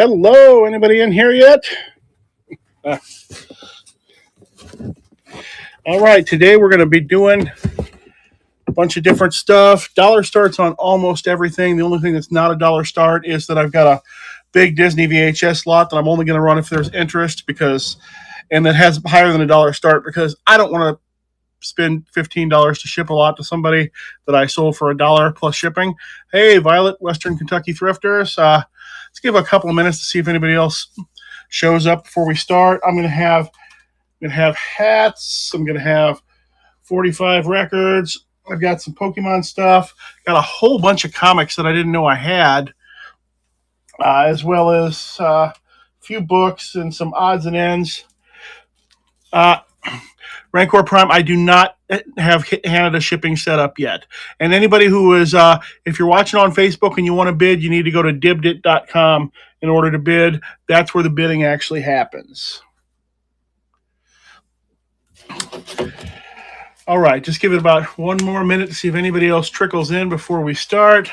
Hello, anybody in here yet? Uh, all right, today we're going to be doing a bunch of different stuff. Dollar starts on almost everything. The only thing that's not a dollar start is that I've got a big Disney VHS lot that I'm only going to run if there's interest and that has higher than a dollar start because I don't want to spend $15 to ship a lot to somebody that I sold for $1 plus shipping. Hey, Violet, Western Kentucky Thrifters. Let's give a couple of minutes to see if anybody else shows up before we start. I'm gonna have hats. I'm gonna have 45 records. I've got some Pokemon stuff. Got a whole bunch of comics that I didn't know I had, as well as a few books and some odds and ends. Rancor Prime, I do not have Canada shipping set up yet. And anybody who is, if you're watching on Facebook and you want to bid, you need to go to Dibdit.com in order to bid. That's where the bidding actually happens. All right, just give it about one more minute to see if anybody else trickles in before we start.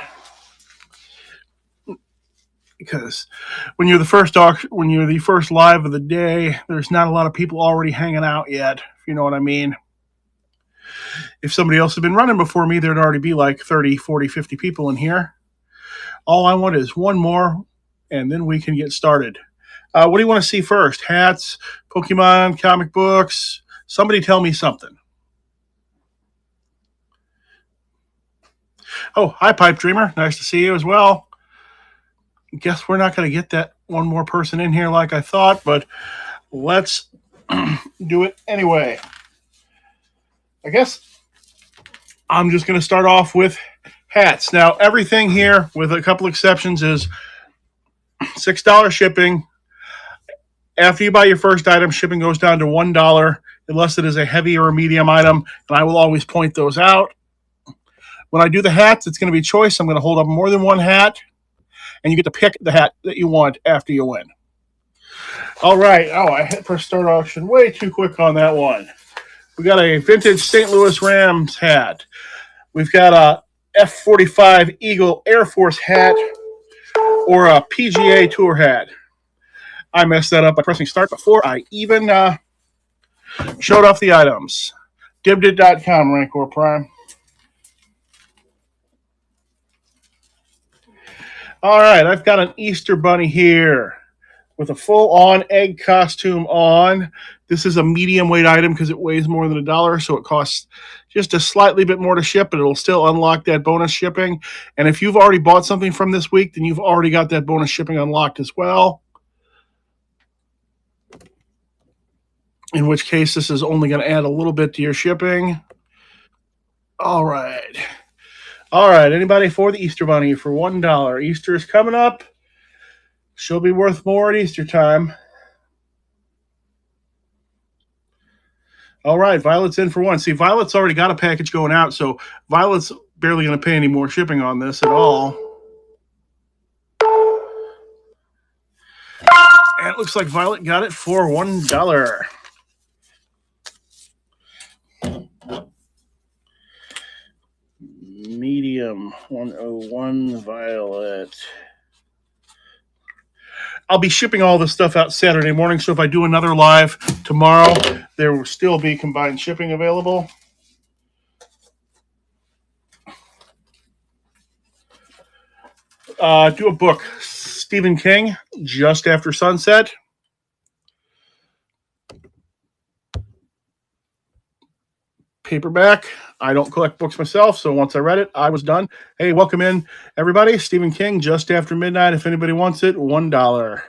Because when you're the first live of the day, there's not a lot of people already hanging out yet, if you know what I mean. If somebody else had been running before me, there'd already be like 30, 40, 50 people in here. All I want is one more, and then we can get started. What do you want to see first? Hats, Pokemon, comic books? Somebody tell me something. Oh, hi, Pipe Dreamer. Nice to see you as well. Guess we're not going to get that one more person in here like I thought, but let's do it anyway. I guess I'm just going to start off with hats. Now, everything here, with a couple exceptions, is $6 shipping. After you buy your first item, shipping goes down to $1 unless it is a heavy or a medium item, and I will always point those out. When I do the hats, it's going to be choice. I'm going to hold up more than one hat, and you get to pick the hat that you want after you win. All right. Oh, I hit for start auction way too quick on that one. We got a vintage St. Louis Rams hat. We've got a F-45 Eagle Air Force hat or a PGA Tour hat. I messed that up by pressing start before I even showed off the items. Dibdit.com, Rancor Prime. All right, I've got an Easter bunny here with a full-on egg costume on. This is a medium weight item because it weighs more than $1, so it costs just a slightly bit more to ship, but it'll still unlock that bonus shipping. And if you've already bought something from this week, then you've already got that bonus shipping unlocked as well. In which case, this is only going to add a little bit to your shipping. All right. All right, anybody for the Easter bunny for $1? Easter is coming up. She'll be worth more at Easter time. All right, Violet's in for one. See, Violet's already got a package going out, so Violet's barely going to pay any more shipping on this at all. And it looks like Violet got it for $1. Medium 101 Violet. I'll be shipping all this stuff out Saturday morning, so if I do another live tomorrow, there will still be combined shipping available. Do a book, Stephen King, Just After Sunset. Paperback. I don't collect books myself, so once I read it, I was done. Hey, welcome in, everybody. Stephen King, Just After Midnight. If anybody wants it, $1.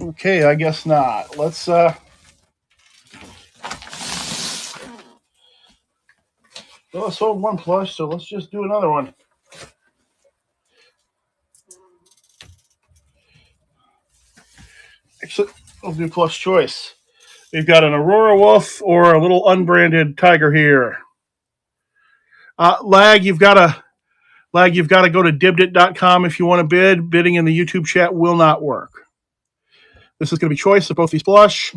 Okay, I guess not. Let's well, I sold one plush, so let's just do another one. Actually, we'll do plush choice. We've got an Aurora Wolf or a little unbranded tiger here. Lag, you've got to go to Dibdit.com if you want to bid. Bidding in the YouTube chat will not work. This is going to be choice of both these plush.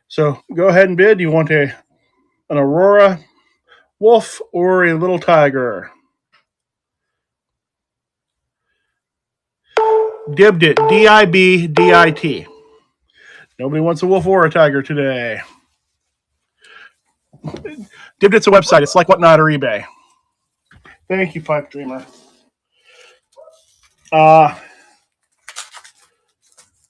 So go ahead and bid. Do you want a an Aurora wolf or a little tiger. Dibdit, Dibdit. Nobody wants a wolf or a tiger today. Dibdit's a website. It's like Whatnot or eBay. Thank you, Pipe Dreamer. All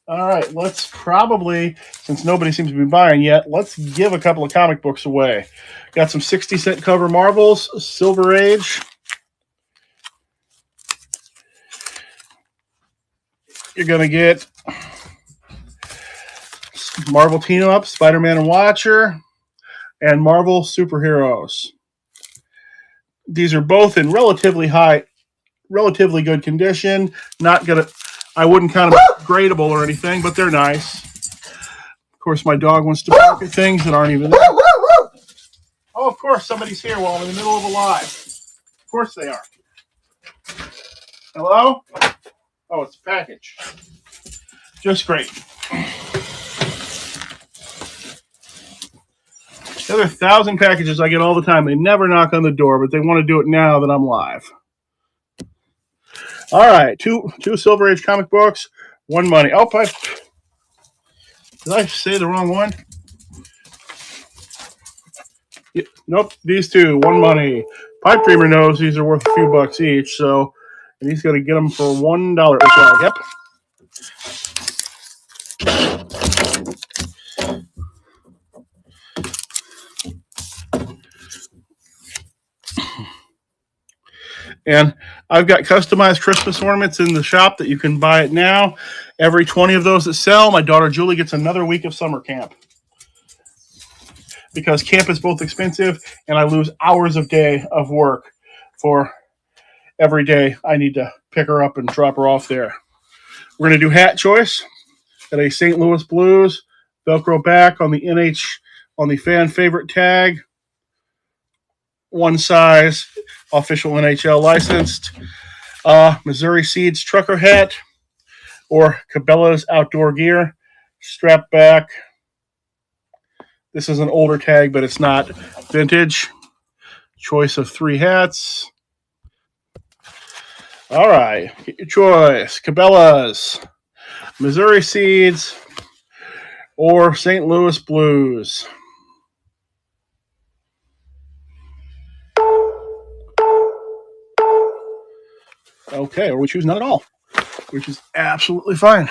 right, let's probably, since nobody seems to be buying yet, let's give a couple of comic books away. Got some 60-cent cover Marvels, Silver Age. You're going to get Marvel Team Up, Spider-Man and Watcher, and Marvel Superheroes. These are both in relatively good condition. Not going to, I wouldn't count them gradable or anything, but they're nice. Of course, my dog wants to bark at things that aren't even there. Oh, of course, somebody's here while I'm in the middle of a live. Of course they are. Hello? Oh, it's a package. Just great. The other 1,000 packages I get all the time. They never knock on the door, but they want to do it now that I'm live. All right, two Silver Age comic books, one money. Oh, did I say the wrong one? Yeah, nope, these two, one money. Pipe Dreamer knows these are worth a few bucks each, so and he's going to get them for $1. Well, yep. And I've got customized Christmas ornaments in the shop that you can buy it now. Every 20 of those that sell, my daughter Julie gets another week of summer camp. Because camp is both expensive and I lose hours of day of work for every day I need to pick her up and drop her off there. We're going to do hat choice. Got a St. Louis Blues, Velcro back on the fan favorite tag. One size, official NHL licensed. Missouri Seeds trucker hat or Cabela's outdoor gear. Strap back. This is an older tag, but it's not vintage. Choice of 3 hats. All right, get your choice. Cabela's, Missouri Seeds, or St. Louis Blues. Okay, or we choose none at all, which is absolutely fine.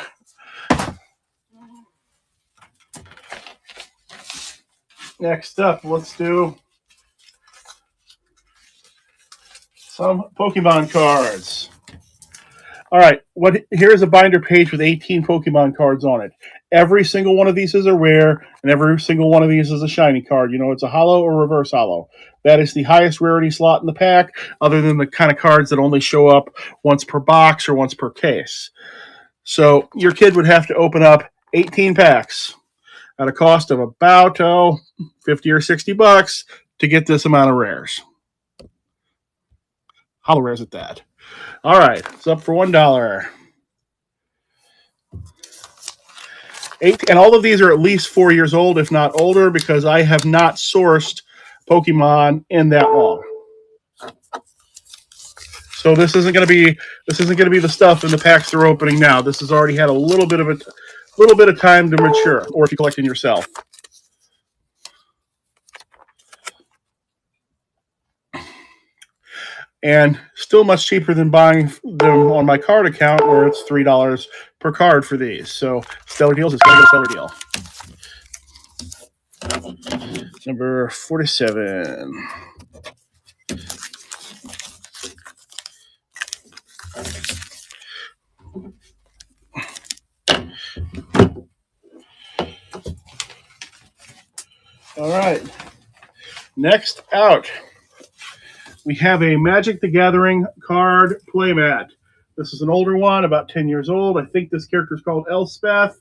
Next up, let's do some Pokemon cards. All right, here's a binder page with 18 Pokemon cards on it. Every single one of these is a rare, and every single one of these is a shiny card. You know, it's a holo or reverse holo. That is the highest rarity slot in the pack, other than the kind of cards that only show up once per box or once per case. So your kid would have to open up 18 packs at a cost of about 50 or 60 bucks to get this amount of rares. Holo rares at that. All right, it's up for $1. And all of these are at least 4 years old, if not older, because I have not sourced Pokemon in that long. So this isn't going to be the stuff in the packs they're opening now. This has already had a little bit of time to mature, or if you collect it yourself. And still much cheaper than buying them on my card account, where it's $3 per card for these. So Stellar Deals is going to get a stellar deal. Number 47. All right. Next out, we have a Magic the Gathering card playmat. This is an older one, about 10 years old. I think this character is called Elspeth.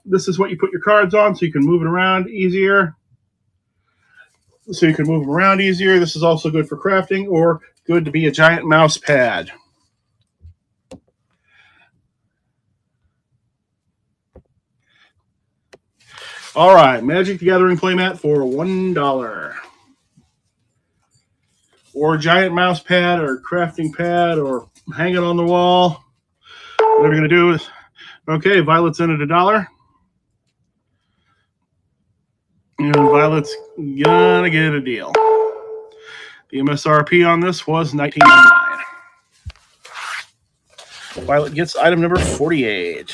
This is what you put your cards on so you can move it around easier. This is also good for crafting or good to be a giant mouse pad. All right, Magic the Gathering playmat for $1. Or giant mouse pad or crafting pad or hang it on the wall. What we're going to do is, okay, Violet's in at $1. And Violet's going to get a deal. The MSRP on this was $19.99. Violet gets item number 48.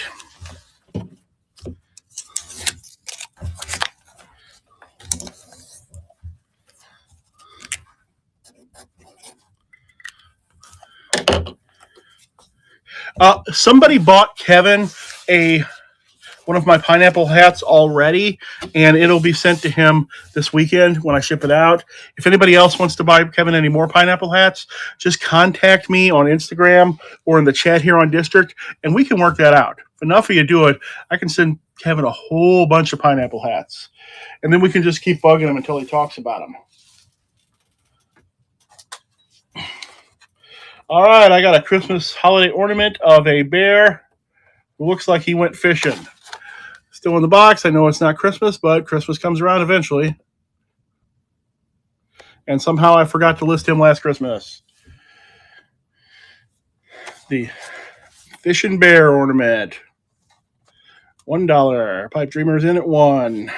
Somebody bought Kevin one of my pineapple hats already, and it'll be sent to him this weekend when I ship it out. If anybody else wants to buy Kevin any more pineapple hats, just contact me on Instagram or in the chat here on District, and we can work that out. If enough of you do it, I can send Kevin a whole bunch of pineapple hats, and then we can just keep bugging him until he talks about them. All right, I got a Christmas holiday ornament of a bear who looks like he went fishing. Still in the box. I know it's not Christmas, but Christmas comes around eventually. And somehow I forgot to list him last Christmas. The Fish and Bear ornament. $1. Pipe Dreamer's in at $1.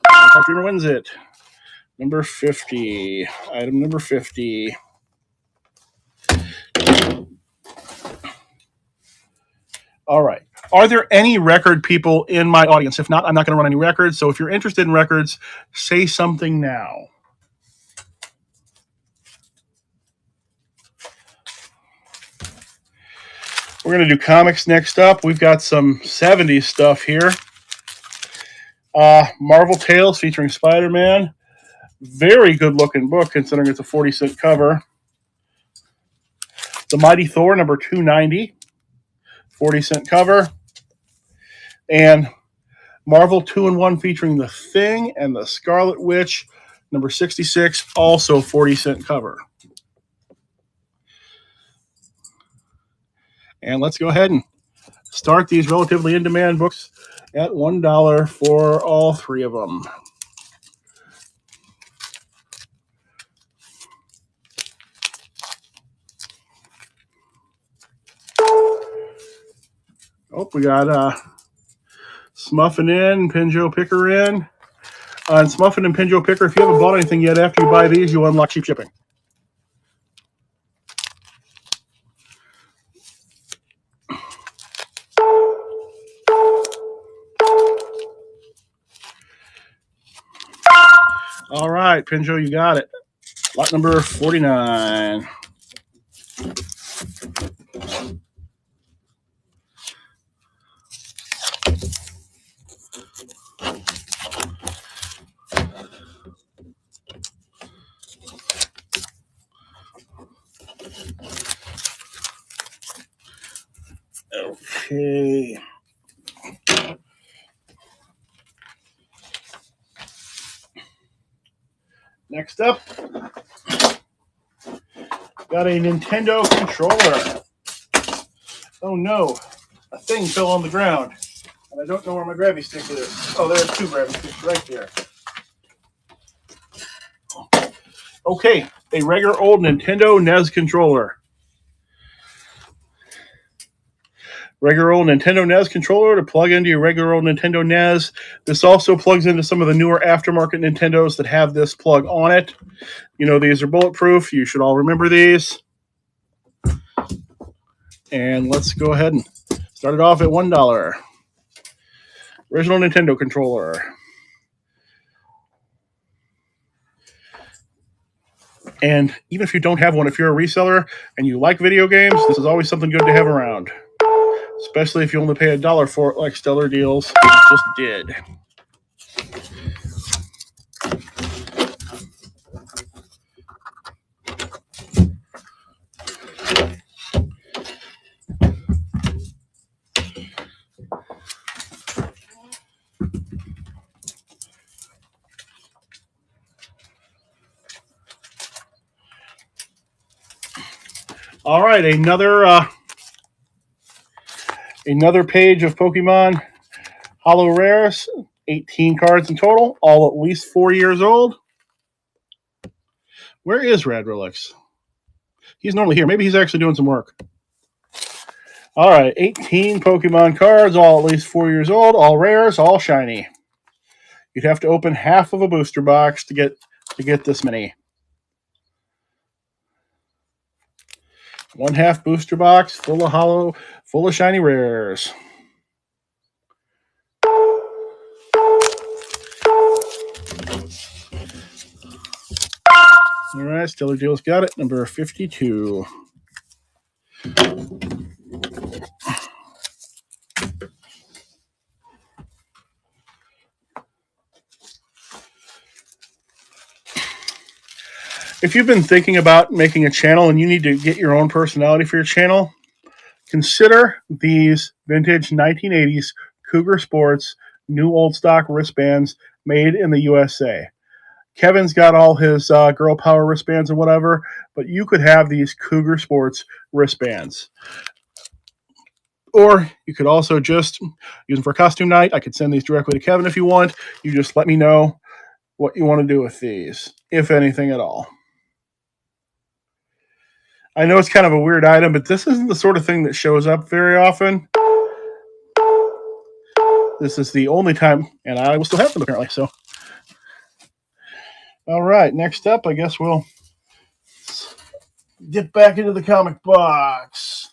Pipe Dreamer wins it. Number 50. Item number 50. All right. Are there any record people in my audience? If not, I'm not going to run any records. So if you're interested in records, say something now. We're going to do comics next up. We've got some 70s stuff here. Marvel Tales featuring Spider-Man. Very good-looking book, considering it's a 40-cent cover. The Mighty Thor, number 290. 40-cent cover. And Marvel 2-in-1 featuring The Thing and the Scarlet Witch, number 66, also 40-cent cover. And let's go ahead and start these relatively in-demand books at $1 for all three of them. Oh, we got Smuffin in, Pinjo Picker in. And Smuffin and Pinjo Picker, if you haven't bought anything yet, after you buy these, you unlock cheap shipping. All right, Pinjo, you got it. Lot number 49. Okay. Next up, got a Nintendo controller. Oh no, a thing fell on the ground, and I don't know where my grabby stick is. Oh, there's two grabby sticks right there. Okay, a regular old Nintendo NES controller. Regular old Nintendo NES controller to plug into your regular old Nintendo NES. This also plugs into some of the newer aftermarket Nintendos that have this plug on it. You know, these are bulletproof. You should all remember these. And let's go ahead and start it off at $1. Original Nintendo controller. And even if you don't have one, if you're a reseller and you like video games, this is always something good to have around. Especially if you only pay $1 for it, like Stellar Deals just did. All right, another page of Pokemon Holo Rares. 18 cards in total, all at least 4 years old. Where is Radrolix? He's normally here. Maybe he's actually doing some work. All right, 18 Pokemon cards, all at least 4 years old, all rares, all shiny. You'd have to open half of a booster box to get this many. 1/2 booster box full of shiny rares. All right, Stellar Deal's got it. Number 52. If you've been thinking about making a channel and you need to get your own personality for your channel, consider these vintage 1980s Cougar Sports new old stock wristbands made in the USA. Kevin's got all his girl power wristbands and whatever, but you could have these Cougar Sports wristbands. Or you could also just use them for costume night. I could send these directly to Kevin if you want. You just let me know what you want to do with these, if anything at all. I know it's kind of a weird item, but this isn't the sort of thing that shows up very often. This is the only time, and I will still have them apparently. So, all right, next up, I guess we'll get back into the comic box.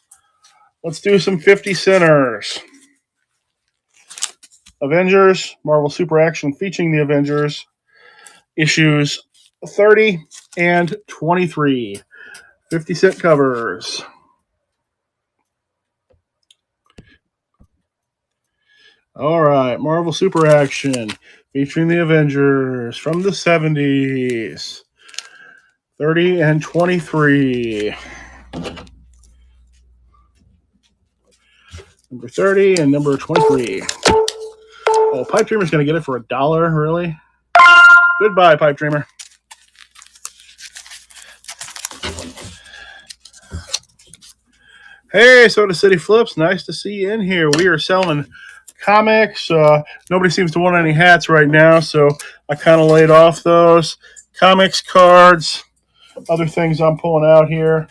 Let's do some 50 centers. Avengers, Marvel Super Action featuring the Avengers, issues 30 and 23. 50-cent covers. All right, Marvel Super Action featuring the Avengers from the 70s. 30 and 23. Number 30 and number 23. Oh, Pipe Dreamer's going to get it for $1, really? Goodbye, Pipe Dreamer. Hey, Soda City Flips, nice to see you in here. We are selling comics. Nobody seems to want any hats right now, so I kind of laid off those. Comics, cards, other things I'm pulling out here.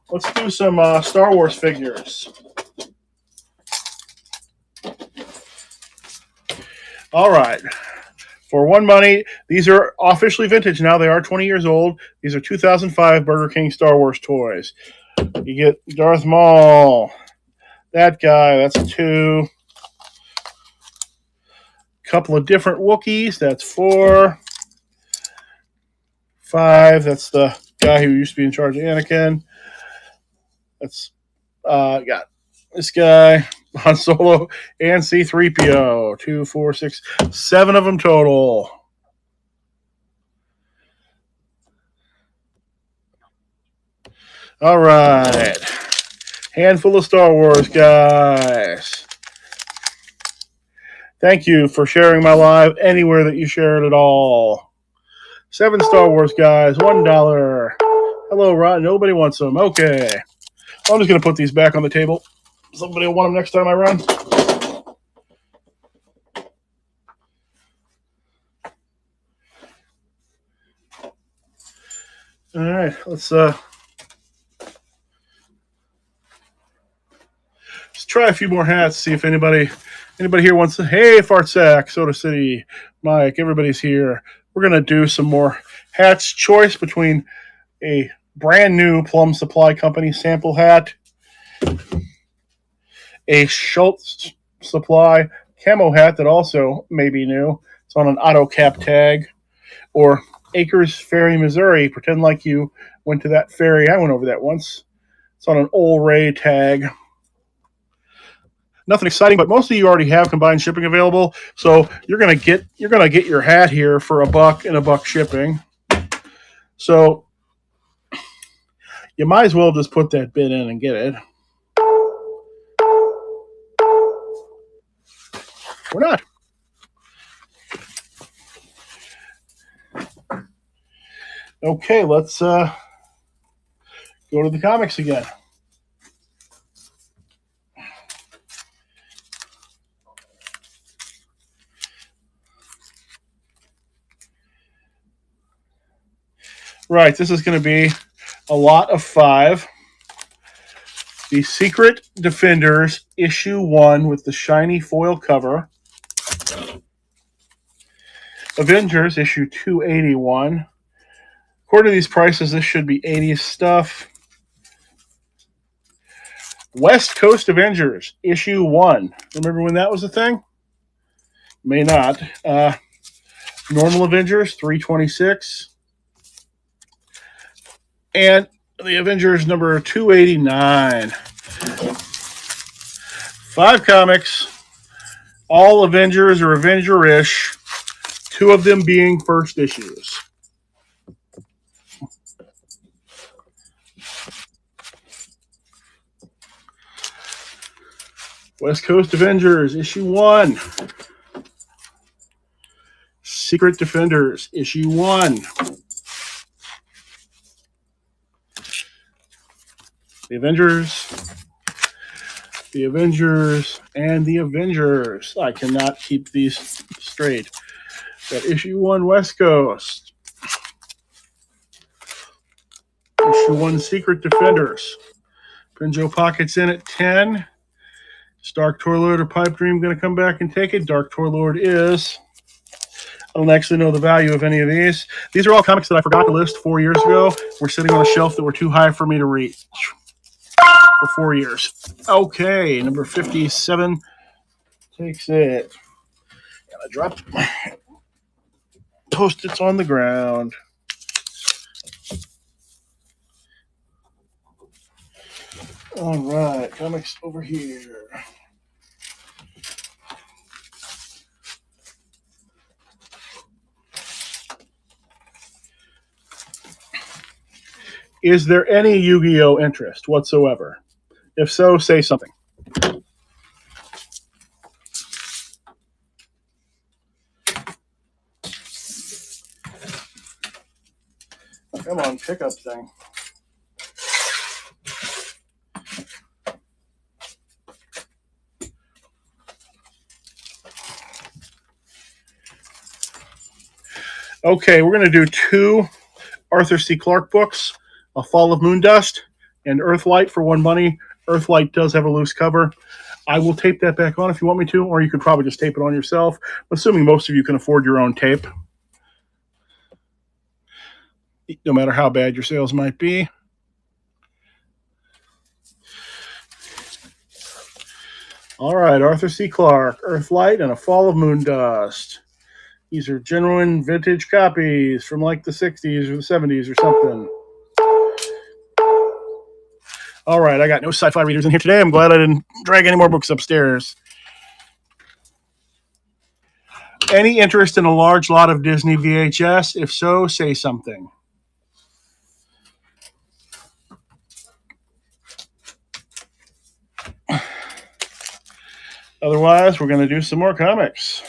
Let's do some Star Wars figures. All right. For one money, these are officially vintage now. They are 20 years old. These are 2005 Burger King Star Wars toys. You get Darth Maul. That guy, that's 2. Couple of different Wookiees, that's 4. 5, that's the guy who used to be in charge of Anakin. That's got this guy, Han Solo, and C-3PO. 2, 4, 6, 7 of them total. All right. Handful of Star Wars guys. Thank you for sharing my live anywhere that you share it at all. 7 Star Wars guys, $1. Hello, Ron. Nobody wants them. Okay. I'm just going to put these back on the table. Somebody will want them next time I run. All right. Let's try a few more hats, see if anybody here wants to. Hey, Fart Sack, Soda City, Mike, everybody's here. We're going to do some more hats. Choice between a brand new Plum Supply Company sample hat, a Schultz Supply camo hat that also may be new. It's on an auto cap tag, or Acres Ferry, Missouri. Pretend like you went to that ferry. I went over that once. It's on an Old Ray tag. Nothing exciting, but most of you already have combined shipping available, so you're gonna get your hat here for $1 and $1 shipping. So you might as well just put that bid in and get it. Or not. Okay, let's go to the comics again. Right, this is going to be a lot of 5. The Secret Defenders, issue 1 with the shiny foil cover. Avengers, issue 281. According to these prices, this should be 80s stuff. West Coast Avengers, issue 1. Remember when that was a thing? May not. Normal Avengers, 326. And the Avengers number 289. 5 comics, all Avengers or Avenger-ish, 2 of them being first issues. West Coast Avengers, issue 1. Secret Defenders, issue 1. The Avengers, and the Avengers. I cannot keep these straight. Got issue 1 West Coast. Issue 1 Secret Defenders. Pinjo Pockets in at 10. Is Dark Toy Lord or Pipe Dream going to come back and take it? Dark Toy Lord is. I don't actually know the value of any of these. These are all comics that I forgot to list 4 years ago. We're sitting on a shelf that were too high for me to reach for 4 years. Okay, number 57 takes it. And I dropped my Post-its on the ground. All right, comics over here. Is there any Yu-Gi-Oh interest whatsoever? If so, say something. Come on, pickup thing. Okay, we're going to do 2 Arthur C. Clarke books. A Fall of Moondust and Earthlight for 1 money. Earthlight does have a loose cover. I will tape that back on if you want me to, or you could probably just tape it on yourself, assuming most of you can afford your own tape, no matter how bad your sales might be. All right, Arthur C. Clarke, Earthlight, and A Fall of Moondust. These are genuine vintage copies from like the 60s or the 70s or something. All right, I got no sci-fi readers in here today. I'm glad I didn't drag any more books upstairs. Any interest in a large lot of Disney VHS? If so, say something. Otherwise, we're going to do some more comics.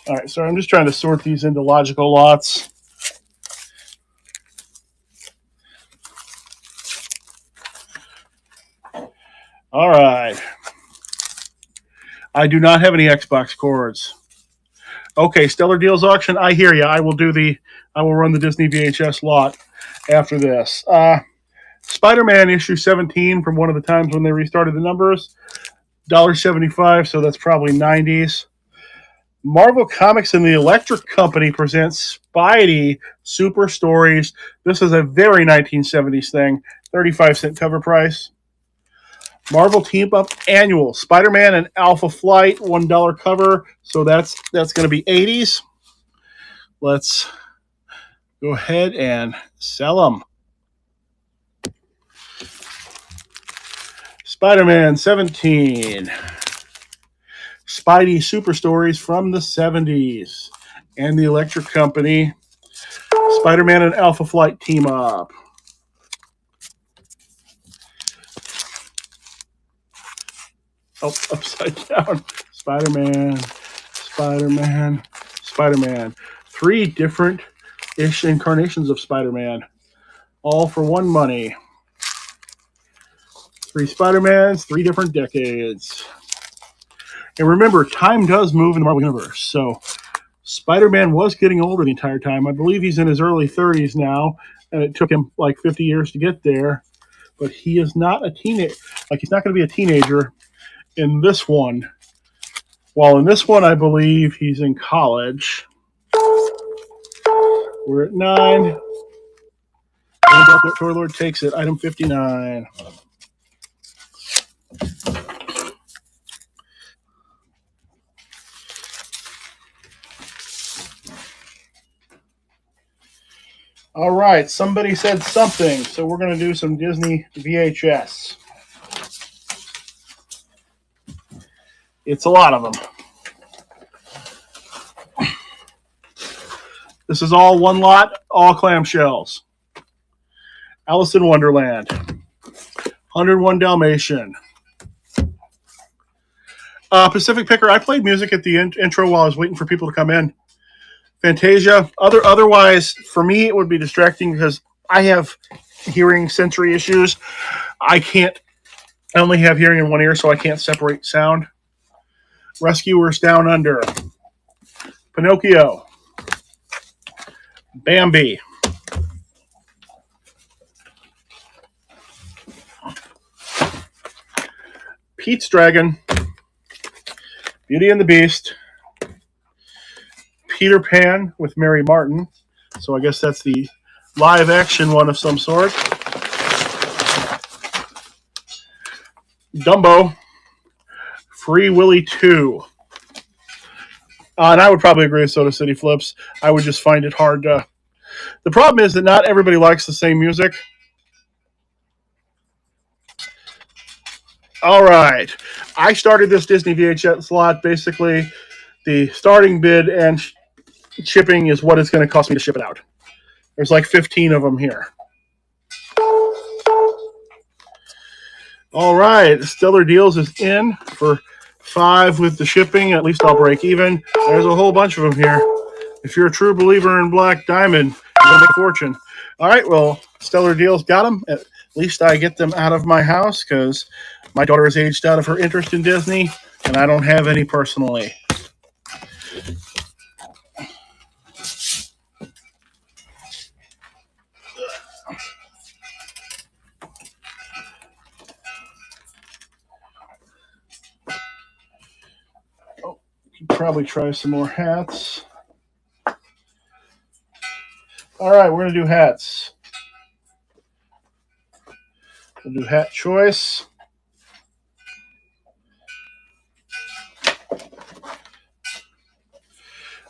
All right, sorry, I'm just trying to sort these into logical lots. All right. I do not have any Xbox cords. Okay, Stellar Deals Auction, I hear you. I will run the Disney VHS lot after this. Spider-Man issue 17 from one of the times when they restarted the numbers. $1.75, so that's probably 90s. Marvel Comics and the Electric Company presents Spidey Super Stories. This is a very 1970s thing. 35-cent cover price. Marvel Team Up Annual. Spider-Man and Alpha Flight. $1 cover. So that's going to be 80s. Let's go ahead and sell them. Spider-Man 17. Spidey Super Stories from the 70s. And the Electric Company. Spider-Man and Alpha Flight team up. Oh, upside down. Spider-Man, Spider-Man, Spider-Man. 3 different-ish incarnations of Spider-Man. All for one money. 3 Spider-Mans, 3 different decades. And remember, time does move in the Marvel Universe. So Spider-Man was getting older the entire time. I believe he's in his early 30s now, and it took him like 50 years to get there. But he is not a teenager. Like, he's not going to be a teenager in this one. While in this one, I believe he's in college. We're at 9. And Toy Lord takes it. Item 59. All right, somebody said something, so we're going to do some Disney VHS. It's a lot of them. This is all one lot, all clamshells. Alice in Wonderland. 101 Dalmatian. Pacific Picker. I played music at the intro while I was waiting for people to come in. Fantasia. Otherwise, for me, it would be distracting because I have hearing sensory issues. I only have hearing in one ear, so I can't separate sound. Rescuers Down Under. Pinocchio. Bambi. Pete's Dragon. Beauty and the Beast. Peter Pan with Mary Martin. So I guess that's the live action one of some sort. Dumbo. Free Willy 2. And I would probably agree with Soda City Flips. I would just find it hard to... The problem is that not everybody likes the same music. All right. I started this Disney VHS slot. Basically, the starting bid and shipping is what it's going to cost me to ship it out. There's like 15 of them here. All right. Stellar Deals is in for $5 with the shipping. At least I'll break even. There's a whole bunch of them here. If you're a true believer in Black Diamond, you're going to make a fortune. All right. Well, Stellar Deals got them. At least I get them out of my house because my daughter is aged out of her interest in Disney, and I don't have any personally. Oh, you could probably try some more hats. All right, we're going to do hats. We'll do hat choice.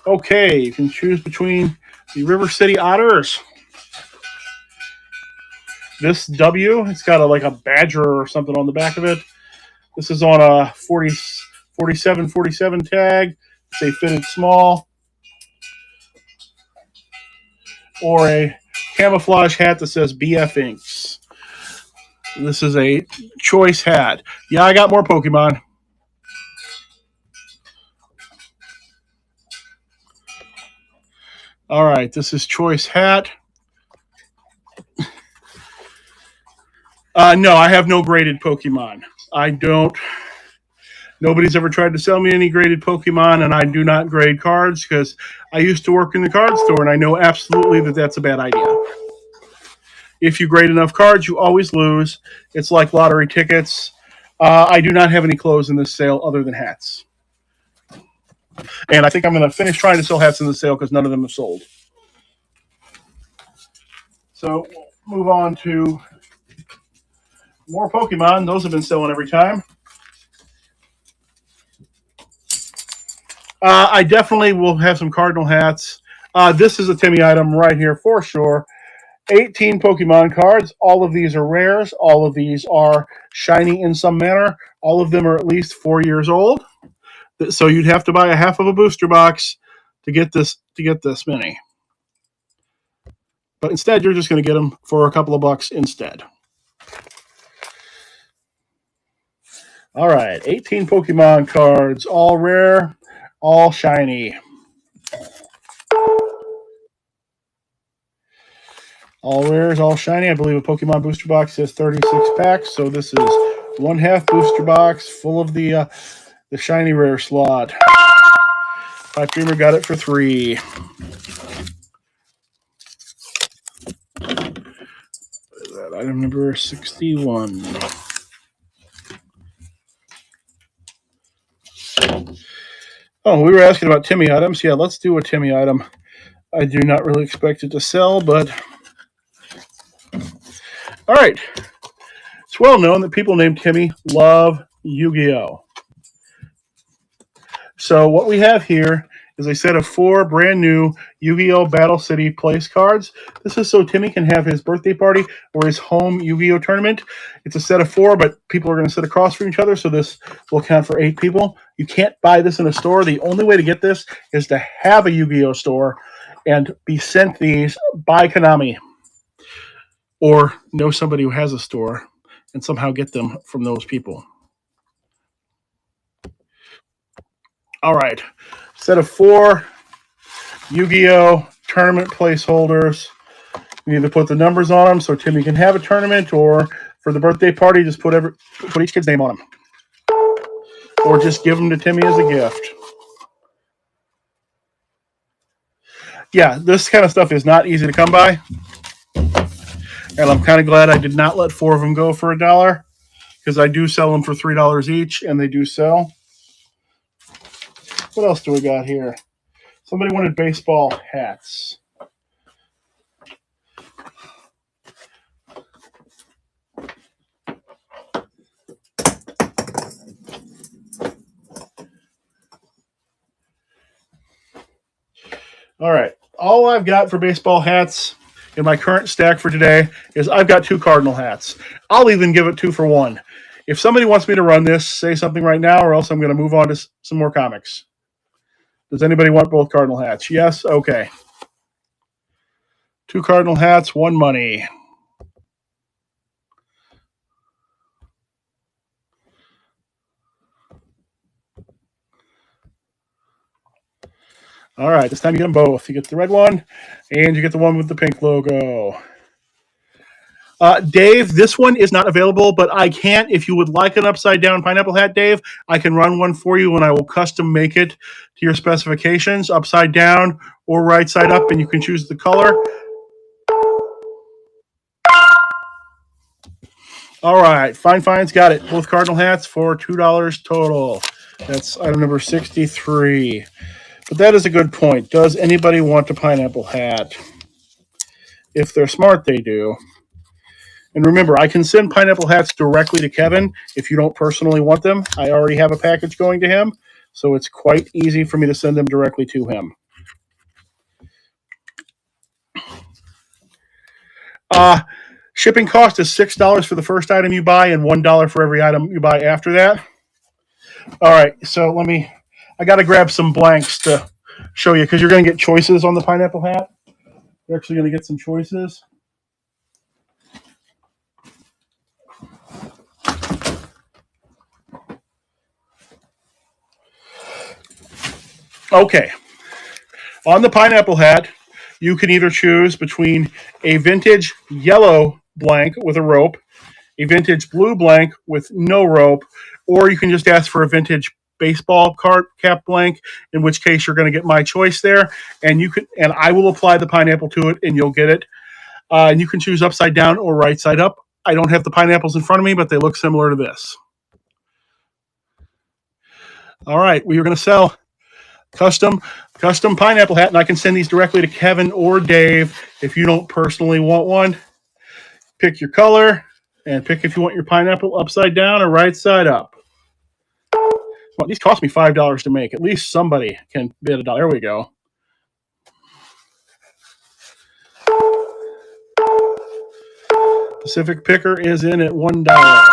Okay, you can choose between the River City Otters. This W, it's got like a badger or something on the back of it. This is on a 47 tag. It's a fitted small. Or a camouflage hat that says BF Inks. This is a choice hat. Yeah, I got more Pokemon. All right, this is choice hat. No, I have no graded Pokemon. I don't. Nobody's ever tried to sell me any graded Pokemon, and I do not grade cards because I used to work in the card store, and I know absolutely that that's a bad idea. If you grade enough cards, you always lose. It's like lottery tickets. I do not have any clothes in this sale other than hats. And I think I'm going to finish trying to sell hats in the sale because none of them have sold. So we'll move on to more Pokemon. Those have been selling every time. I definitely will have some Cardinal hats. This is a Timmy item right here for sure. 18 Pokemon cards. All of these are rares. All of these are shiny in some manner. All of them are at least 4 years old. So you'd have to buy a half of a booster box to get this many. But instead, you're just going to get them for a couple of bucks instead. All right, 18 Pokemon cards, all rare, all shiny. All rares, all shiny. I believe a Pokemon booster box has 36 packs, so this is 1/2 booster box full of the shiny rare slot. Pipe Dreamer got it for 3. That item number 61. Oh, we were asking about Timmy items. Yeah, let's do a Timmy item. I do not really expect it to sell, but... All right. It's well known that people named Timmy love Yu-Gi-Oh! So what we have here is a set of 4 brand new Yu-Gi-Oh! Battle City place cards. This is so Timmy can have his birthday party or his home Yu-Gi-Oh! Tournament. It's a set of 4, but people are going to sit across from each other, so this will count for 8 people. You can't buy this in a store. The only way to get this is to have a Yu-Gi-Oh! Store and be sent these by Konami, or know somebody who has a store and somehow get them from those people. All right, set of 4 Yu-Gi-Oh! Tournament placeholders. You either put the numbers on them so Timmy can have a tournament, or for the birthday party, just put each kid's name on them. Or just give them to Timmy as a gift. Yeah, this kind of stuff is not easy to come by. And I'm kind of glad I did not let 4 of them go for $1, because I do sell them for $3 each, and they do sell. What else do we got here? Somebody wanted baseball hats. All right. All I've got for baseball hats in my current stack for today is I've got 2 Cardinal hats. I'll even give it 2 for 1. If somebody wants me to run this, say something right now, or else I'm going to move on to some more comics. Does anybody want both Cardinal hats? Yes? Okay. 2 Cardinal hats, 1 money. All right, this time you get them both. You get the red one, and you get the one with the pink logo. Dave, this one is not available, but I can, if you would like an upside-down pineapple hat, Dave, I can run one for you, and I will custom make it to your specifications, upside down or right side up, and you can choose the color. All right, Fine Finds got it. Both Cardinal hats for $2 total. That's item number 63. But that is a good point. Does anybody want a pineapple hat? If they're smart, they do. And remember, I can send pineapple hats directly to Kevin if you don't personally want them. I already have a package going to him, so it's quite easy for me to send them directly to him. Shipping cost is $6 for the first item you buy and $1 for every item you buy after that. All right, so I got to grab some blanks to show you, because you're going to get choices on the pineapple hat. You're actually going to get some choices. Okay. On the pineapple hat, you can either choose between a vintage yellow blank with a rope, a vintage blue blank with no rope, or you can just ask for a vintage baseball card cap blank, in which case you're going to get my choice there, and I will apply the pineapple to it, and you'll get it. And you can choose upside down or right side up. I don't have the pineapples in front of me, but they look similar to this. All right, we are going to sell custom pineapple hat, and I can send these directly to Kevin or Dave if you don't personally want one. Pick your color and pick if you want your pineapple upside down or right side up. Well, these cost me $5 to make. At least somebody can bid $1. There we go. Pacific Picker is in at $1.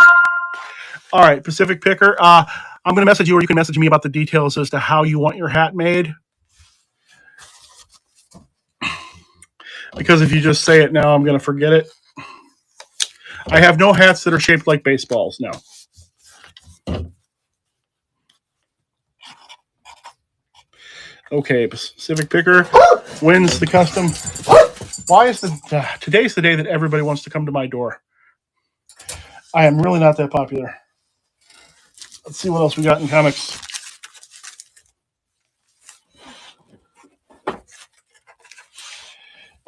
All right, Pacific Picker. I'm going to message you, or you can message me about the details as to how you want your hat made. Because if you just say it now, I'm going to forget it. I have no hats that are shaped like baseballs, no. Okay, Pacific Picker wins the custom. Why is today's the day that everybody wants to come to my door? I am really not that popular. Let's see what else we got in comics.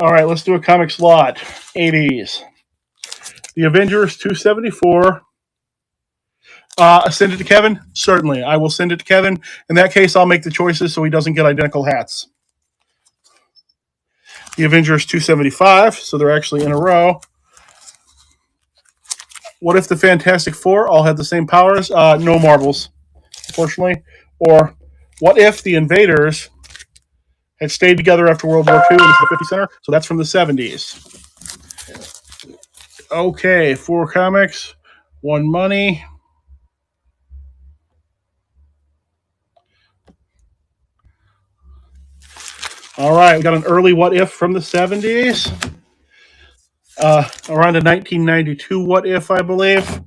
All right, let's do a comics lot. 80s. The Avengers 274. Send it to Kevin? Certainly. I will send it to Kevin. In that case, I'll make the choices so he doesn't get identical hats. The Avengers 275, so they're actually in a row. What if the Fantastic Four all had the same powers? No marbles, unfortunately. Or what if the Invaders had stayed together after World War II and it's the 50 Center? So that's from the 70s. Okay, 4 comics, 1 money. All right, we got an early What If from the 70s. Around a 1992 What If, I believe.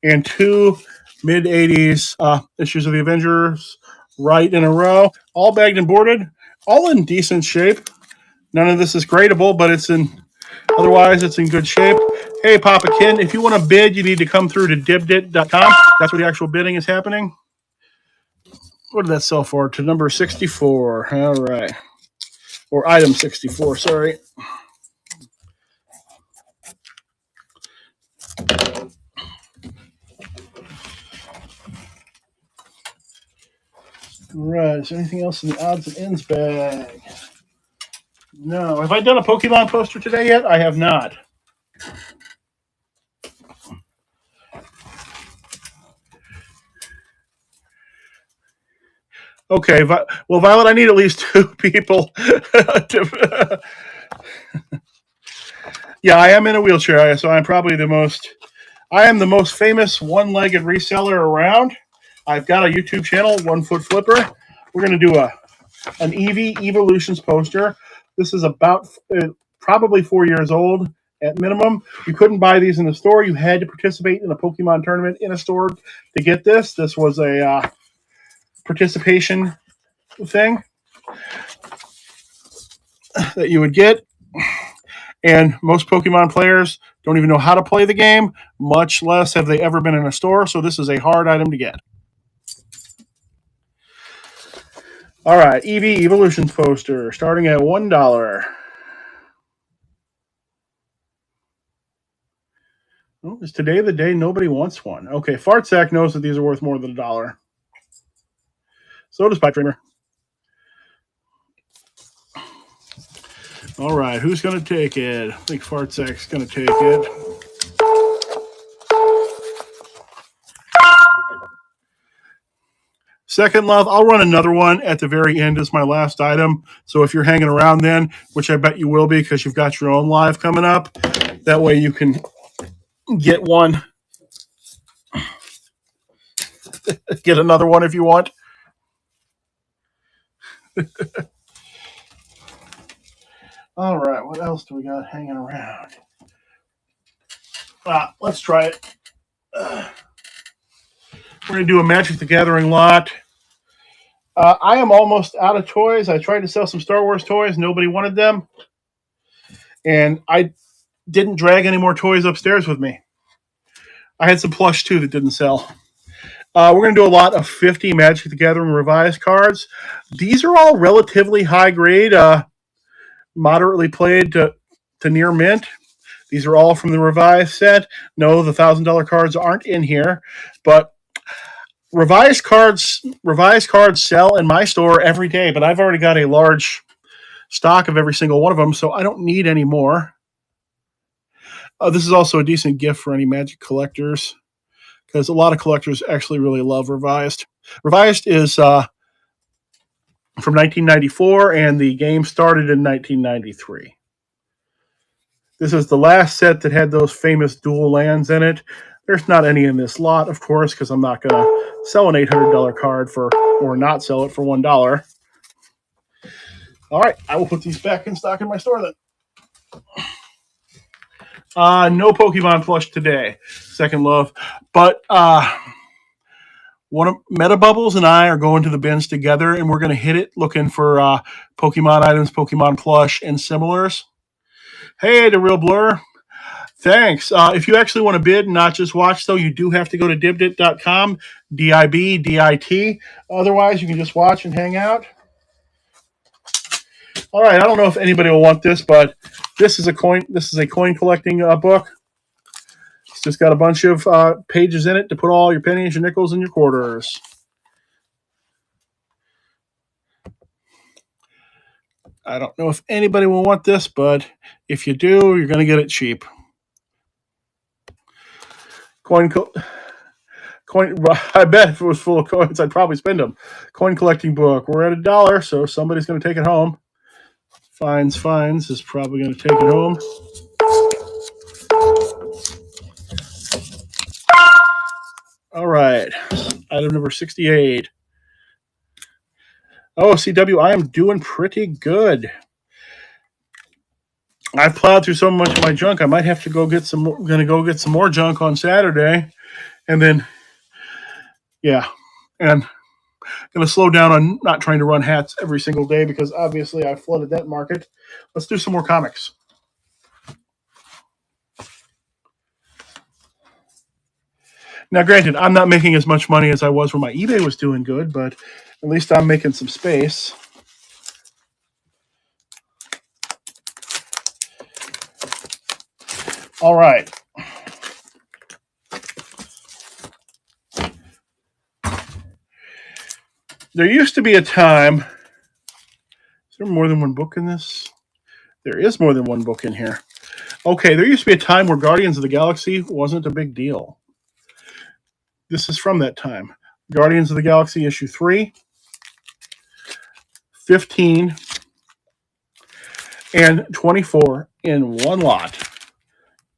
And 2 mid-80s issues of the Avengers right in a row. All bagged and boarded. All in decent shape. None of this is gradable, but otherwise it's in good shape. Hey, Papa Ken, if you want to bid, you need to come through to Dibdit.com. That's where the actual bidding is happening. What did that sell for? To number 64. All right. Or item 64, sorry. Right, is there anything else in the odds and ends bag? No. Have I done a Pokemon poster today yet? I have not. Okay, well, Violet, I need at least 2 people. Yeah, I am in a wheelchair, so I'm probably the most famous one-legged reseller around. I've got a YouTube channel, onefootflipper. We're going to do an Eevee Evolutions poster. This is about probably 4 years old at minimum. You couldn't buy these in the store. You had to participate in a Pokemon tournament in a store to get this. This was a participation thing that you would get. And most Pokemon players don't even know how to play the game, much less have they ever been in a store. So this is a hard item to get. All right, Eevee Evolutions poster starting at $1. Oh, is today the day nobody wants one? Okay, Fartsack knows that these are worth more than $1. So does Pipe Dreamer. All right, who's going to take it? I think Fartsack's going to take it. Second Love, I'll run another one at the very end as my last item. So if you're hanging around then, which I bet you will be because you've got your own live coming up, that way you can get one. Get another one if you want. All right, what else do we got hanging around? Let's try it. We're going to do a Magic the Gathering lot. I am almost out of toys. I tried to sell some Star Wars toys. Nobody wanted them. And I didn't drag any more toys upstairs with me. I had some plush, too, that didn't sell. We're going to do a lot of 50 Magic the Gathering revised cards. These are all relatively high grade, moderately played to near mint. These are all from the revised set. No, the $1,000 cards aren't in here, but revised cards sell in my store every day, but I've already got a large stock of every single one of them, so I don't need any more. This is also a decent gift for any Magic collectors, because a lot of collectors actually really love revised. Revised is from 1994, and the game started in 1993. This is the last set that had those famous dual lands in it. There's not any in this lot, of course, because I'm not going to sell an $800 card or not sell it for $1. All right, I will put these back in stock in my store then. No Pokemon plush today, Second Love. But One of Meta Bubbles and I are going to the bins together, and we're going to hit it looking for Pokemon items, Pokemon plush, and similars. Hey, The Real Blur. Thanks. If you actually want to bid and not just watch, though, you do have to go to dibdit.com, Dibdit. Otherwise, you can just watch and hang out. All right, I don't know if anybody will want this, but this is a coin collecting book. It's just got a bunch of pages in it to put all your pennies, your nickels, and your quarters. I don't know if anybody will want this, but if you do, you're going to get it cheap. I bet if it was full of coins, I'd probably spend them. Coin collecting book. We're at $1, so somebody's going to take it home. Fines is probably going to take it home. All right. Item number 68. Oh, CW, I am doing pretty good. I've plowed through so much of my junk. I might have to go get some more. I'm going to go get some more junk on Saturday. And then, yeah. And going to slow down on not trying to run hats every single day because obviously I flooded that market. Let's do some more comics. Now, granted, I'm not making as much money as I was when my eBay was doing good, but at least I'm making some space. All right. There used to be a time. Is there more than one book in this? There is more than one book in here. Okay, there used to be a time where Guardians of the Galaxy wasn't a big deal. This is from that time. Guardians of the Galaxy issue 3, 15, and 24 in one lot.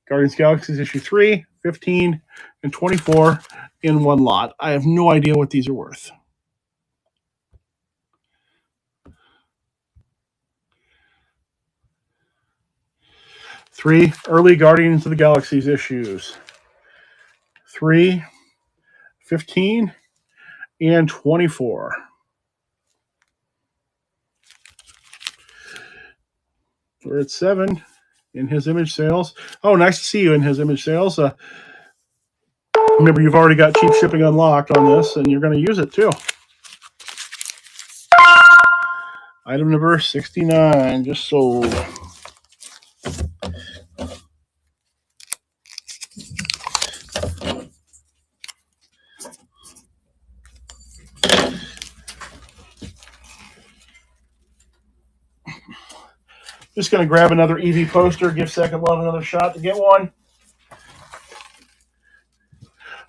Guardians of the Galaxy issue 3, 15, and 24 in one lot. I have no idea what these are worth. Three early Guardians of the Galaxy issues. 3, 15, and 24. We're at 7 in his image sales. Oh, nice to see you in his image sales. Remember, you've already got cheap shipping unlocked on this, and you're going to use it too. Item number 69 just sold. Just going to grab another Eevee poster, give Second Love another shot to get one.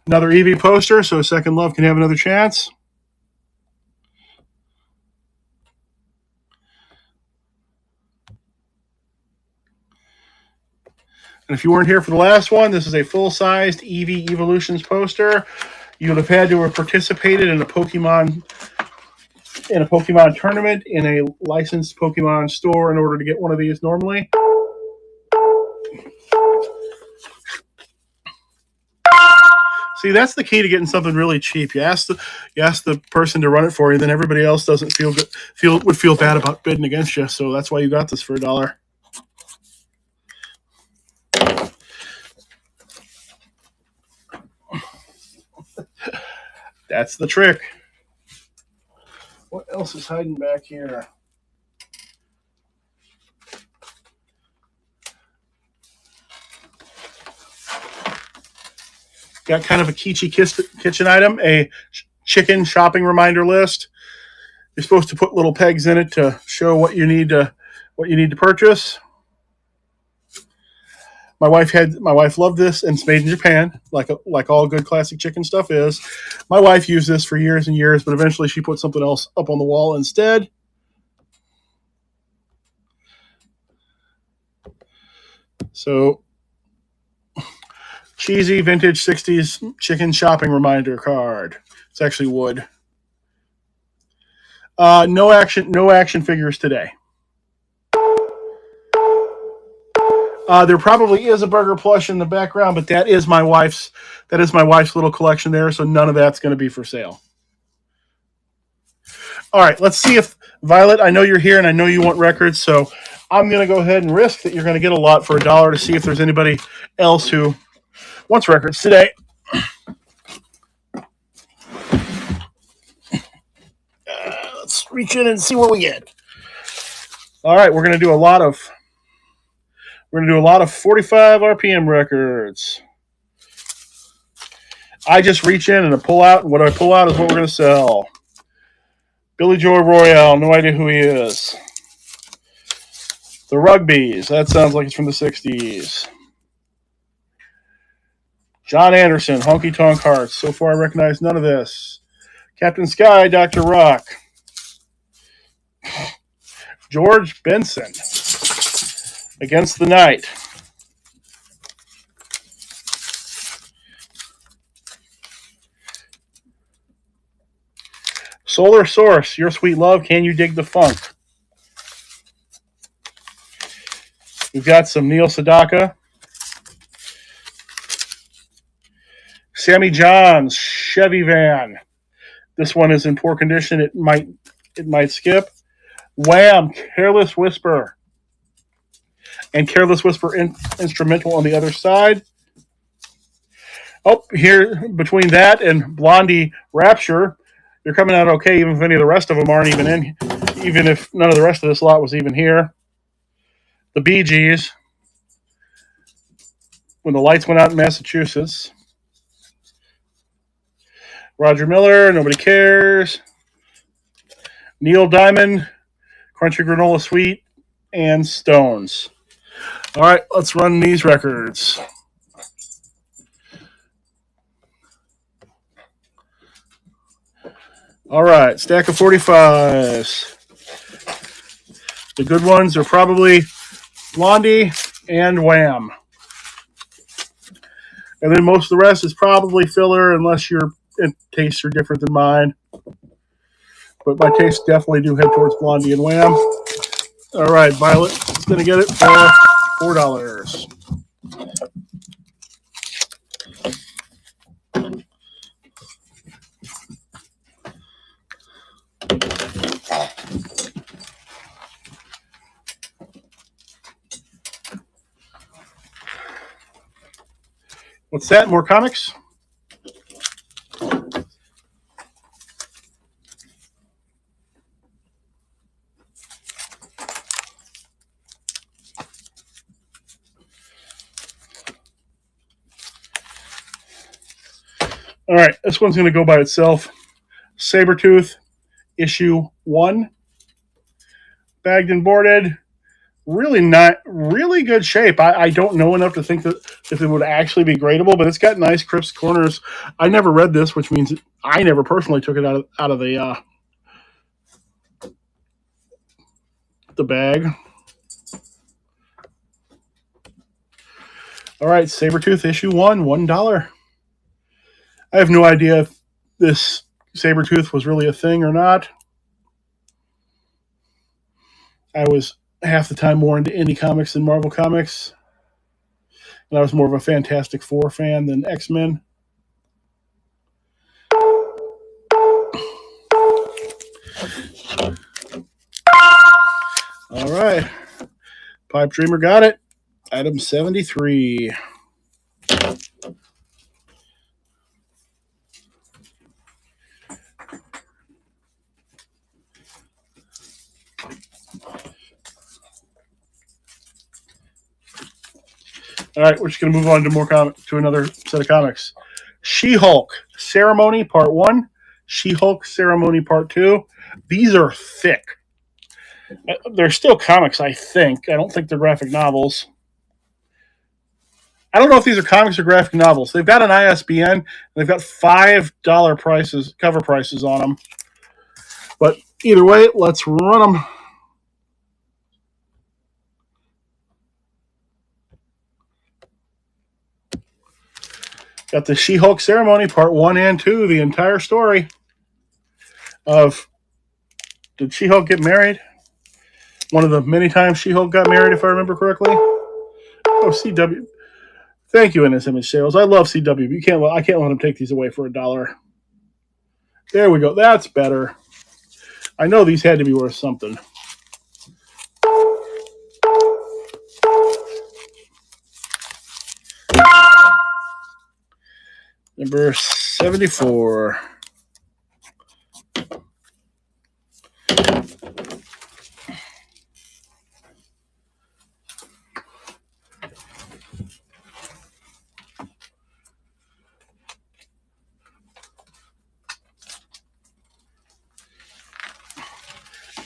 Another Eevee poster so Second Love can have another chance. And if you weren't here for the last one, this is a full-sized Eevee Evolutions poster. You would have had to have participated in a Pokemon tournament in a licensed Pokemon store in order to get one of these normally. See, that's the key to getting something really cheap. You ask the person to run it for you, then everybody else doesn't would feel bad about bidding against you. So that's why you got this for $1. That's the trick. What else is hiding back here? Got kind of a kitschy kitchen item, a chicken shopping reminder list. You're supposed to put little pegs in it to show what you need to purchase. My wife loved this, and it's made in Japan, like all good classic chicken stuff is. My wife used this for years and years, but eventually she put something else up on the wall instead. So, cheesy vintage 60s chicken shopping reminder card. It's actually wood. No action figures today. There probably is a burger plush in the background, but that is my wife's. That is my wife's little collection there. So none of that's going to be for sale. All right, let's see if Violet. I know you're here, and I know you want records, so I'm going to go ahead and risk that you're going to get a lot for $1 to see if there's anybody else who wants records today. Let's reach in and see what we get. All right, we're going to do a lot of 45 RPM records. I just reach in and I pull out, and what I pull out is what we're going to sell. Billy Joy Royale, no idea who he is. The Rugbies, that sounds like it's from the 60s. John Anderson, Honky Tonk Hearts. So far I recognize none of this. Captain Sky, Dr. Rock. George Benson, Against the Night. Solar Source, Your Sweet Love, Can You Dig the Funk? We've got some Neil Sedaka. Sammy Johns, Chevy Van. This one is in poor condition. It might skip. Wham, Careless Whisper. And Careless Whisper instrumental on the other side. Oh, here between that and Blondie Rapture, you're coming out okay, even if any of the rest of them aren't even in, even if none of the rest of this lot was even here. The Bee Gees, When the Lights Went Out in Massachusetts. Roger Miller, Nobody Cares. Neil Diamond, Crunchy Granola Sweet, and Stones. All right, let's run these records. All right, stack of 45s. The good ones are probably Blondie and Wham. And then most of the rest is probably filler unless your tastes are different than mine. But my tastes definitely do head towards Blondie and Wham. All right, Violet is going to get it for $4. What's that? More comics? All right, this one's going to go by itself. Sabertooth, issue 1. Bagged and boarded. Really good shape. I don't know enough to think that if it would actually be gradable, but it's got nice crisp corners. I never read this, which means I never personally took it out of the bag. All right, Sabertooth issue 1, $1. I have no idea if this Sabertooth was really a thing or not. I was half the time more into indie comics than Marvel Comics. And I was more of a Fantastic Four fan than X-Men. All right. Pipe Dreamer got it. Item 73. All right, we're just going to move on to another set of comics. She-Hulk Ceremony Part 1, She-Hulk Ceremony Part 2. These are thick. They're still comics, I think. I don't think they're graphic novels. I don't know if these are comics or graphic novels. They've got an ISBN, and they've got $5 cover prices on them. But either way, let's run them. Got the She-Hulk Ceremony, Part 1 and 2, the entire story of did She-Hulk get married? One of the many times She-Hulk got married, if I remember correctly. Oh, CW. Thank you, NS Image Sales. I love CW. I can't let them take these away for $1. There we go. That's better. I know these had to be worth something. Number 74.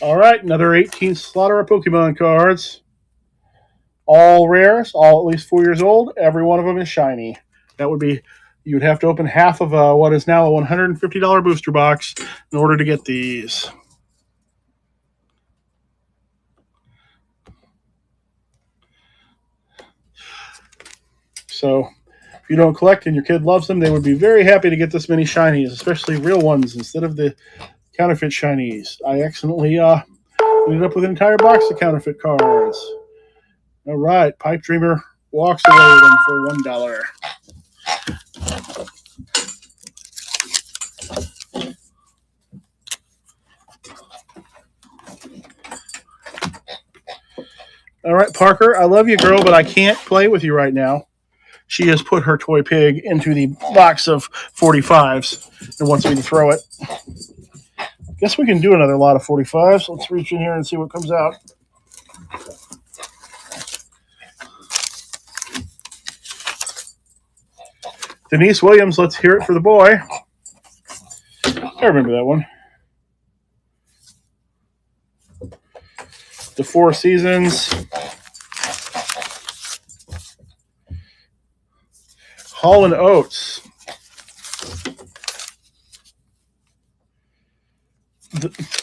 All right, another 18 Slaughter of Pokemon cards. All rares, all at least 4 years old. Every one of them is shiny. That would be, you'd have to open half of what is now a $150 booster box in order to get these. So if you don't collect and your kid loves them, they would be very happy to get this many shinies, especially real ones instead of the counterfeit shinies. I accidentally ended up with an entire box of counterfeit cards. All right, Pipe Dreamer walks away with them for $1. All right, Parker, I love you, girl, but I can't play with you right now. She has put her toy pig into the box of 45s and wants me to throw it. Guess we can do another lot of 45s. Let's reach in here and see what comes out. Denise Williams, let's hear it for the boy. I remember that one. The Four Seasons. Hall & Oates.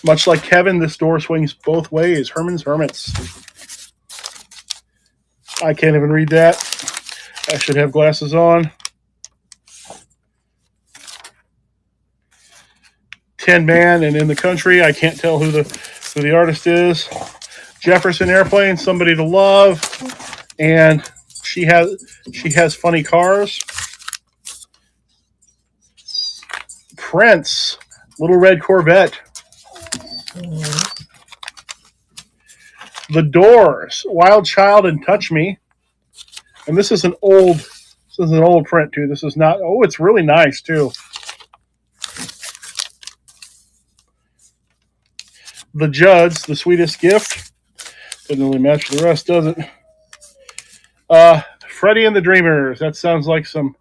Much like Kevin, this door swings both ways. Herman's Hermits. I can't even read that. I should have glasses on. Tin Man and In the Country. I can't tell who the artist is. Jefferson Airplane, Somebody to Love, and she has funny cars. Prince, Little Red Corvette. The Doors, Wild Child and Touch Me. And this is an old print too. This is not. Oh, it's really nice too. The Judds, The Sweetest Gift. Doesn't really match the rest, does it? Freddie and the Dreamers. That sounds like some.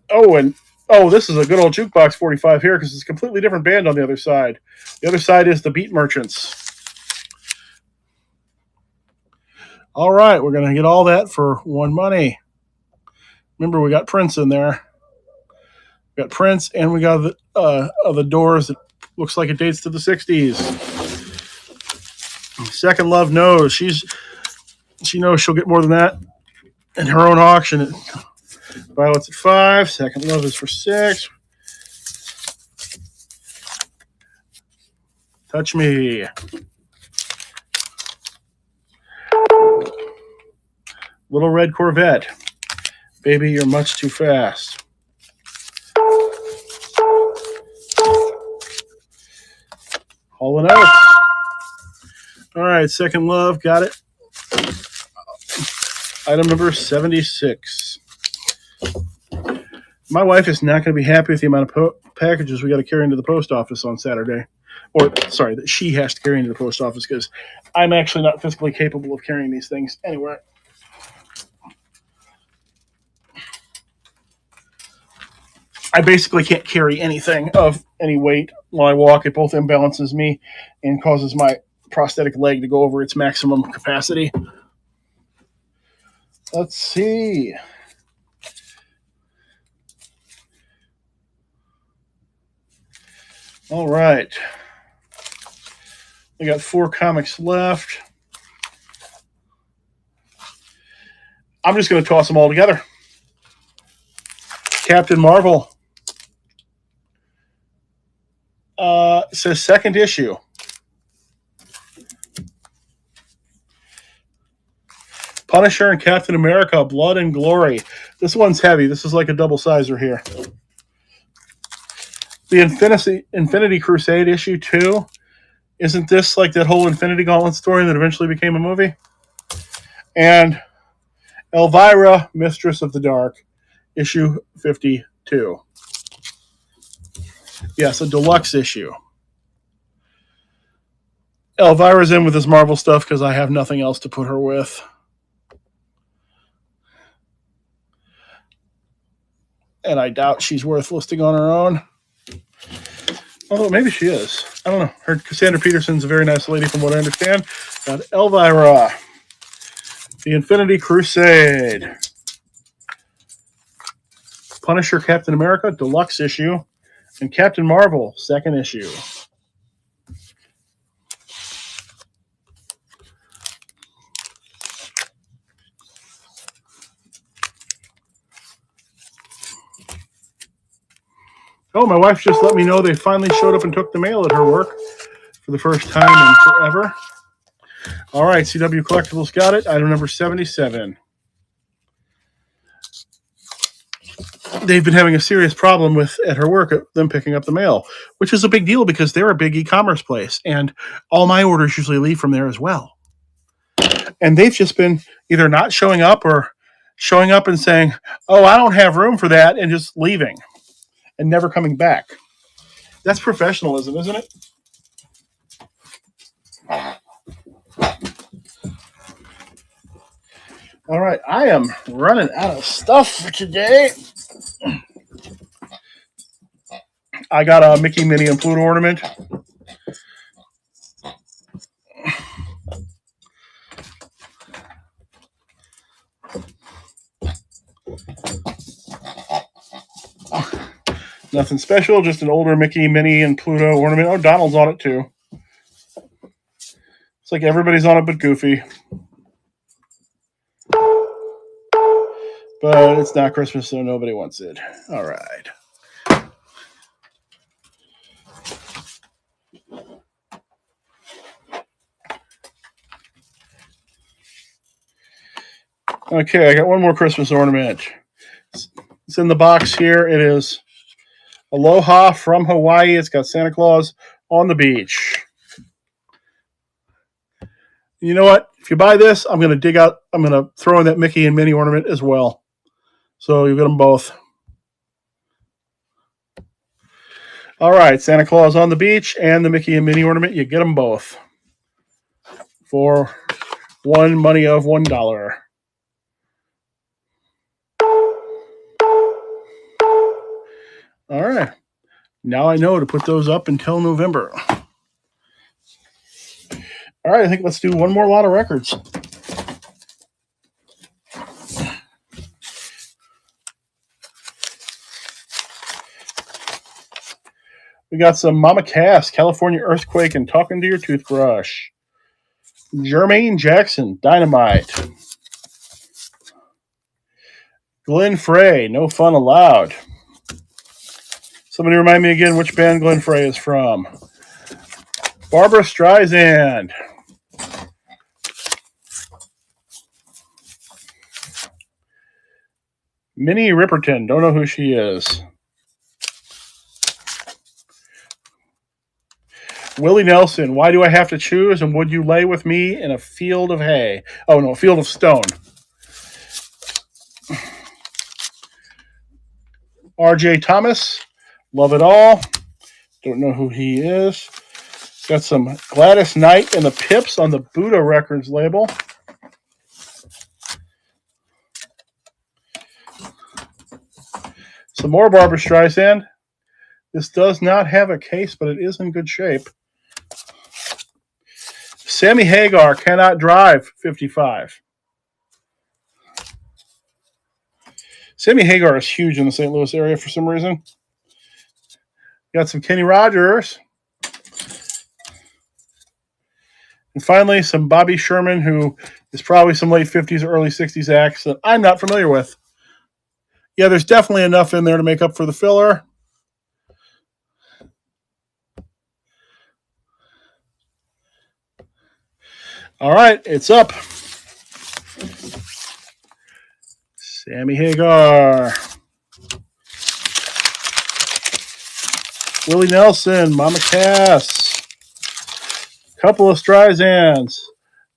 Oh, this is a good old jukebox 45 here because it's a completely different band on the other side. The other side is the Beat Merchants. All right, we're going to get all that for one money. Remember, we got Prince in there. We got Prince, and we got the Doors that looks like it dates to the 60s. Second Love knows. She knows she'll get more than that in her own auction. Violet's at 5. Second Love is for 6. Touch Me. Little Red Corvette. Baby, you're much too fast. Hall & Oates. All right, Second Love, got it. Item number 76. My wife is not going to be happy with the amount of packages we got to carry into the post office on Saturday. Or, sorry, that she has to carry into the post office because I'm actually not physically capable of carrying these things anywhere. I basically can't carry anything of any weight while I walk. It both imbalances me and causes my prosthetic leg to go over its maximum capacity. Let's see. All right. We got 4 comics left. I'm just going to toss them all together. Captain Marvel. It says second issue. Punisher and Captain America, Blood and Glory. This one's heavy. This is like a double sizer here. The Infinity Crusade issue 2. Isn't this like that whole Infinity Gauntlet story that eventually became a movie? And Elvira, Mistress of the Dark, issue 52. Yes, a deluxe issue. Elvira's in with this Marvel stuff because I have nothing else to put her with. And I doubt she's worth listing on her own. Although maybe she is. I don't know. Heard Cassandra Peterson's a very nice lady from what I understand. Got Elvira. The Infinity Crusade. Punisher Captain America, deluxe issue. And Captain Marvel, second issue. Oh, my wife just let me know they finally showed up and took the mail at her work for the first time in forever. All right, CW Collectibles got it. Item number 77. They've been having a serious problem at her work at them picking up the mail, which is a big deal because they're a big e-commerce place, and all my orders usually leave from there as well. And they've just been either not showing up or showing up and saying, oh, I don't have room for that, and just leaving and never coming back. That's professionalism, isn't it? All right, I am running out of stuff for today. I got a Mickey, Minnie, and Pluto ornament. Nothing special, just an older Mickey, Minnie, and Pluto ornament. Oh, Donald's on it too. It's like everybody's on it but Goofy. But it's not Christmas, so nobody wants it. All right. Okay, I got one more Christmas ornament. It's in the box here. It is Aloha from Hawaii. It's got Santa Claus on the beach. You know what? If you buy this, I'm going to throw in that Mickey and Minnie ornament as well. So you get them both. All right, Santa Claus on the beach and the Mickey and Minnie ornament. You get them both for one money of $1. All right. Now I know to put those up until November. All right, I think let's do one more lot of records. We got some Mama Cass, California Earthquake, and Talking to Your Toothbrush. Jermaine Jackson, Dynamite. Glenn Frey, No Fun Allowed. Somebody remind me again which band Glenn Frey is from. Barbara Streisand. Minnie Riperton, don't know who she is. Willie Nelson, Why Do I Have to Choose? And Would You Lay With Me in a Field of Hay? Oh, no, a Field of Stone. R.J. Thomas, Love It All. Don't know who he is. Got some Gladys Knight and the Pips on the Buddha Records label. Some more Barbra Streisand. This does not have a case, but it is in good shape. Sammy Hagar, Cannot Drive, 55. Sammy Hagar is huge in the St. Louis area for some reason. Got some Kenny Rogers. And finally, some Bobby Sherman, who is probably some late 50s or early 60s acts that I'm not familiar with. Yeah, there's definitely enough in there to make up for the filler. All right, it's up. Sammy Hagar. Willie Nelson, Mama Cass. Couple of Strizans.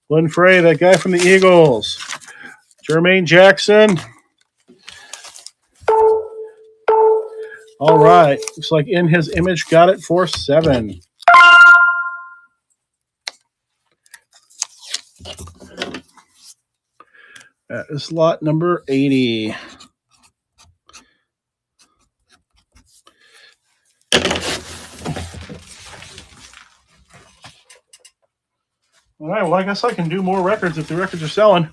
Glenn Frey, that guy from the Eagles. Jermaine Jackson. All right. Looks like In His Image got it for 7. That is lot number 80. All right, well, I guess I can do more records if the records are selling.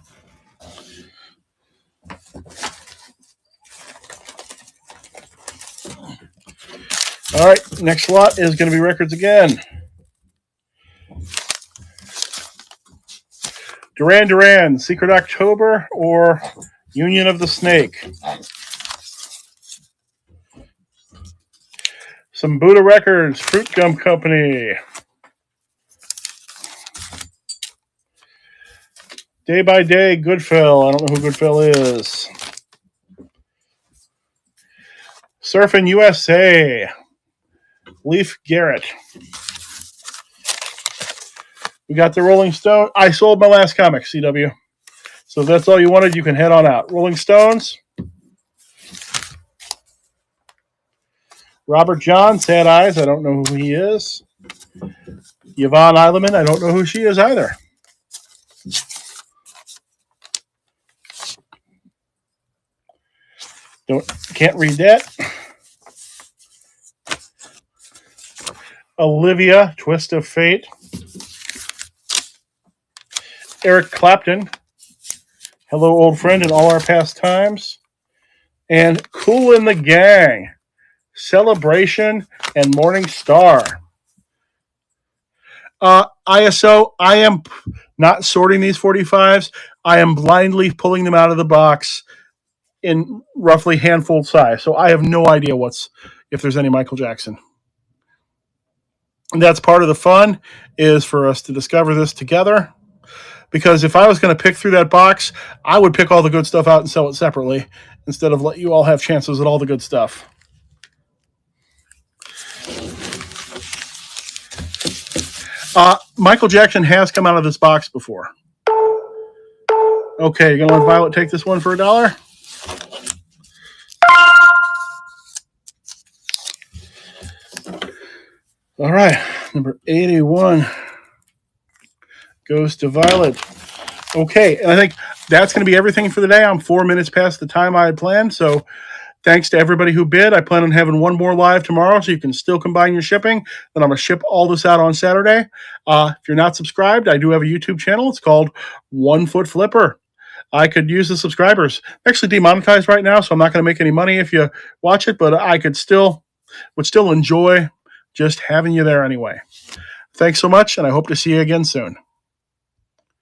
All right, next lot is going to be records again. Duran Duran, Secret October, or Union of the Snake. Some Buddha Records, Fruit Gum Company. Day by Day, Goodfill. I don't know who Goodfill is. Surfing USA, Leaf Garrett. We got the Rolling Stone. I sold my last comic, CW. So if that's all you wanted, you can head on out. Rolling Stones. Robert John, Sad Eyes. I don't know who he is. Yvonne Eilerman. I don't know who she is either. Can't read that. Olivia, Twist of Fate. Eric Clapton, Hello Old Friend and All Our Past Times. And Kool and the Gang, Celebration and Morning Star. ISO, I am not sorting these 45s. I am blindly pulling them out of the box in roughly handful size. So I have no idea if there's any Michael Jackson. And that's part of the fun, is for us to discover this together. Because if I was going to pick through that box, I would pick all the good stuff out and sell it separately instead of let you all have chances at all the good stuff. Michael Jackson has come out of this box before. Okay, you're going to let Violet take this one for $1? All right, number 81 goes to Violet. Okay, and I think that's going to be everything for the day. I'm 4 minutes past the time I had planned, so thanks to everybody who bid. I plan on having one more live tomorrow, so you can still combine your shipping. Then I'm going to ship all this out on Saturday. If you're not subscribed, I do have a YouTube channel. It's called One Foot Flipper. I could use the subscribers. I'm actually demonetized right now, so I'm not going to make any money if you watch it, but I would still enjoy just having you there anyway. Thanks so much, and I hope to see you again soon.